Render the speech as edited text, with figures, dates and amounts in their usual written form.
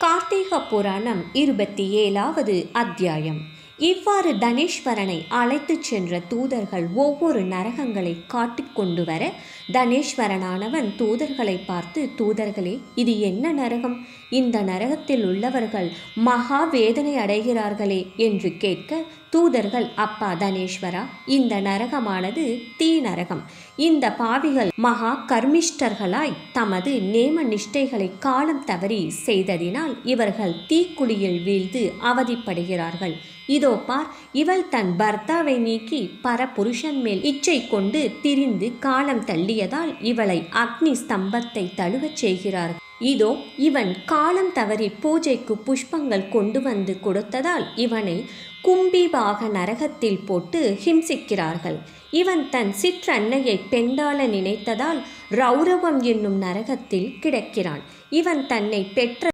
கார்த்திக புராணம் 27வது அத்தியாயம். இவ்வாறு தனேஸ்வரனை அழைத்துச் சென்ற தூதர்கள் ஒவ்வொரு நரகங்களை காட்டிக் கொண்டு வர தனேஸ்வரனானவன் தூதர்களை பார்த்து, தூதர்களே, இது என்ன நரகம்? இந்த நரகத்தில் உள்ளவர்கள் மகா வேதனை அடைகிறார்களே என்று கேட்க, தூதர்கள், அப்பா தனேஸ்வரா, இந்த நரகமானது தீ நரகம். இந்த பாவிகள் மகா கர்மிஷ்டர்களாய் தமது நேம நிஷ்டைகளை காலம் தவறி செய்ததினால் இவர்கள் தீக்குழியில் வீழ்ந்து அவதிப்படுகிறார்கள். இதோ பார், இவள் தன் பர்த்தாவை நீக்கி பரபுருஷன் மேல் இச்சை கொண்டு திரிந்து காலம் தள்ளியதால் இவளை அக்னி ஸ்தம்பத்தை தழுவச் செய்கிறார்கள். இதோ இவன் காலம் தவறி பூஜைக்கு புஷ்பங்கள் கொண்டு வந்து கொடுத்ததால் இவனை கும்பிபாக நரகத்தில் போட்டு ஹிம்சிக்கிறார்கள். இவன் தன் சிற்றன்னையை பெண்டாள நினைத்ததால் ரௌரவம் என்னும் நரகத்தில் கிடக்கிறான். இவன் தன்னை பெற்ற